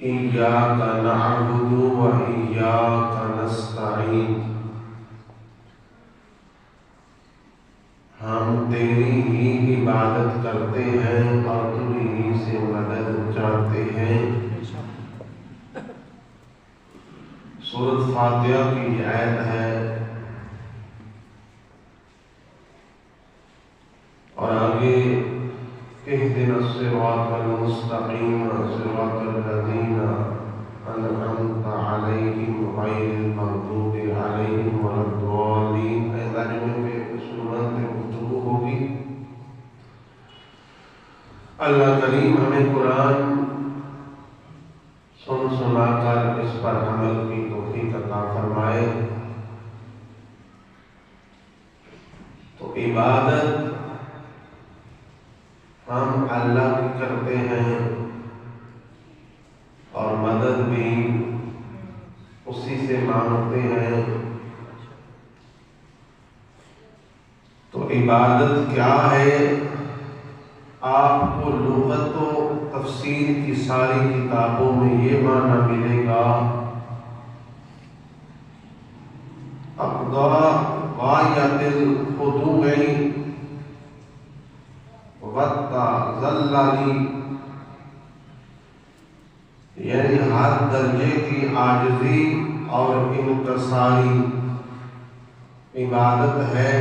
إياك نعبد وإياك نستعين ہم تیری ہی عبادت کرتے ہیں اور تجھی سے مدد چاہتے ہیں۔ سورۃ فاتحہ کی آیت ہے اور آگے اهدنا الصراط المستقيم صراط الذين أنعمت عليهم غير المغضوب عليهم ولا الضالين۔ اللہ کریم ہمیں قرآن سنا کر اس پر عمل کی توفیق عطا فرمائے۔ تو عبادت ہم اللہ کی کرتے ہیں اور مدد بھی اسی سے مانگتے ہیں۔ تو عبادت کیا ہے؟ آپ کو لغت و تفسیر کی ساری کتابوں میں یہ معنی ملے گا اقضاء غایت الخضوع والتذلل، یعنی ہر درجے کی عاجزی اور انکساری عبادت ہے۔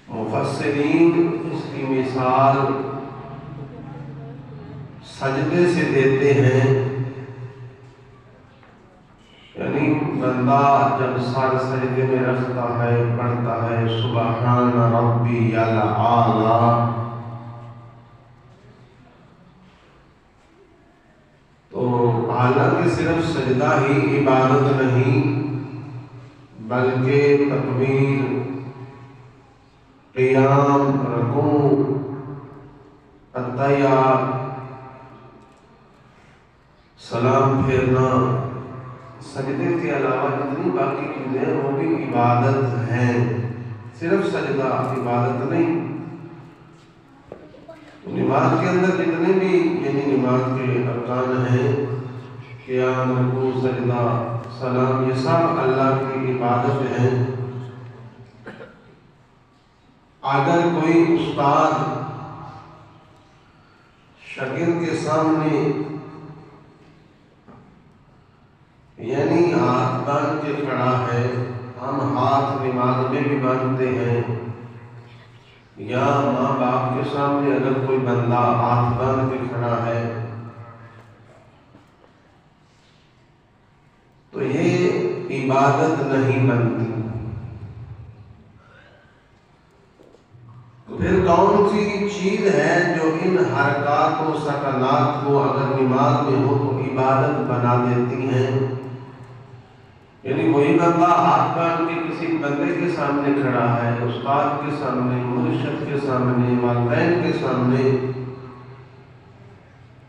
مفسرین اس کی مثال سجدے سے دیتے ہیں، یعنی بندہ جب سر سجدے میں رکھتا ہے پڑھتا ہے سبحان ربی الاعلی، تو حالانکہ صرف سجدہ ہی عبادت نہیں بلکہ تکبیر، قیام، رکوع، التحیات، سلام پھیرنا، سجدے کے علاوہ جتنی باقی چیزیں وہ بھی عبادت ہیں، صرف سجدہ عبادت نہیں۔ تو نماز کے اندر جتنے بھی یعنی نماز کے ارکان ہیں، قیام، رکوع، سجدہ، سلام، یہ سب اللہ کی عبادت ہیں۔ اگر کوئی استاد شاگرد کے سامنے یعنی ہاتھ باندھ کے کھڑا ہے، ہم ہاتھ نماز میں بھی باندھتے ہیں، یا ماں باپ کے سامنے اگر کوئی بندہ ہاتھ باندھ کے کھڑا ہے تو یہ عبادت نہیں بنتی۔ پھر کون سی چیز ہے جو ان حرکات و سکنات کو اگر نماز میں ہو تو عبادت بنا دیتی ہیں؟ یعنی وہی بندہ ہاتھ باندھ کے کسی بندے کے سامنے کھڑا ہے، استاد کے سامنے، مرشد کے سامنے، والدین کے سامنے،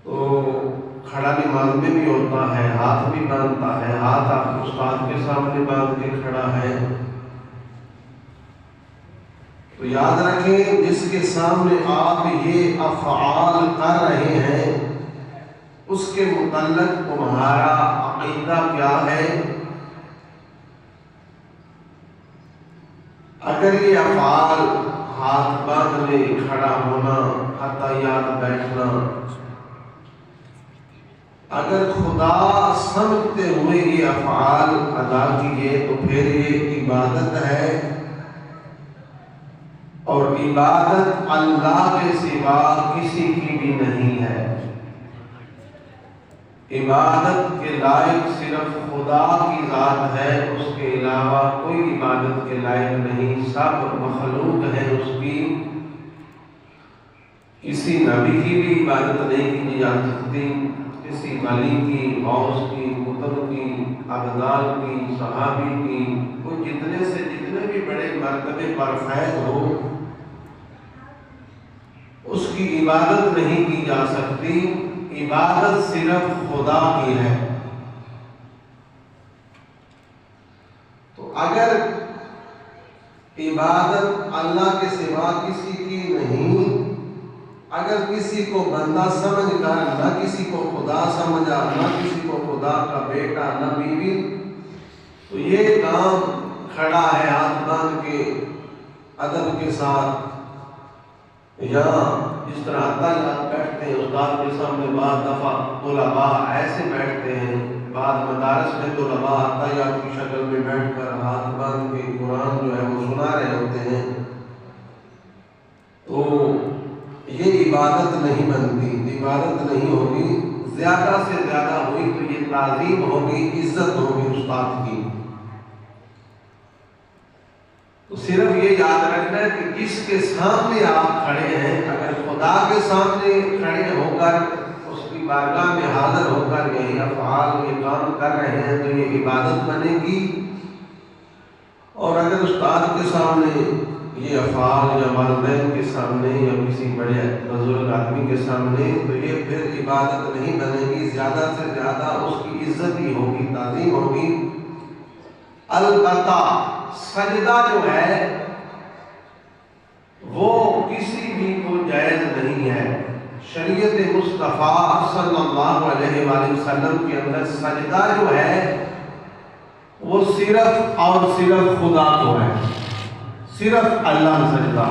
تو کھڑا نماز میں بھی ہوتا ہے، ہاتھ بھی باندھتا ہے، ہاتھ آپ استاد کے سامنے باندھ کے کھڑا ہے۔ تو یاد رکھیں جس کے سامنے آپ یہ افعال کر رہے ہیں اس کے متعلق تمہارا عقیدہ کیا ہے؟ اگر یہ افعال ہاتھ باندھنے، کھڑا ہونا، اتحیات بیٹھنا اگر خدا سمجھتے ہوئے یہ افعال ادا کیے تو پھر یہ عبادت ہے، اور عبادت اللہ کے سوا کسی کی بھی نہیں ہے۔ عبادت کے لائق صرف خدا کی ذات ہے، اس کے علاوہ کوئی عبادت کے لائق نہیں، سب مخلوق ہے اس کی۔ کسی نبی کی بھی عبادت نہیں کی جا سکتی، کسی ولی کی، غوث کی، قطب کی، ابدال کی، صحابی کی، وہ جتنے سے جتنے بھی بڑے مرتبے پر فیض ہو اس کی عبادت نہیں کی جا سکتی۔ عبادت صرف خدا کی ہے۔ تو اگر عبادت اللہ کے سوا کسی کی نہیں، اگر کسی کو بندہ سمجھ کر نہ کسی کو خدا سمجھا، نہ کسی کو خدا کا بیٹا، نہ بیوی، تو یہ کام کھڑا ہے ہاتھ باندھ کے ادب کے ساتھ، یا جس طرح عطیات بیٹھتے ہیں استاد کے سامنے، بعض دفعہ طلباء ایسے بیٹھتے ہیں، بعض مدارس میں طلباء عطیات کی شکل میں بیٹھ کر ہاتھ باندھ کے قرآن جو ہے وہ سنا رہے ہوتے ہیں، تو یہ عبادت نہیں بنتی، عبادت نہیں ہوگی، زیادہ سے زیادہ ہوئی تو یہ تعظیم ہوگی، عزت ہوگی استاد کی۔ تو صرف یہ یاد رکھنا ہے کہ کس کے سامنے آپ کھڑے ہیں، اگر خدا کے سامنے کھڑے ہو کر اس کی بارگاہ میں حاضر ہو کر یہی افعال یہ کام کر رہے ہیں تو یہ عبادت بنے گی، اور اگر استاد کے سامنے یہ افعال یا والدین کے سامنے یا کسی بڑے بزرگ آدمی کے سامنے، تو یہ پھر عبادت نہیں بنے گی، زیادہ سے زیادہ اس کی عزت ہی ہوگی، تعظیم ہوگی۔ البتہ سجدہ جو ہے وہ کسی بھی کو جائز نہیں ہے، شریعت مصطفیٰ صلی اللہ علیہ وآلہ وسلم کے اندر سجدہ جو ہے وہ صرف اور صرف خدا کو ہے، صرف اللہ سجدہ۔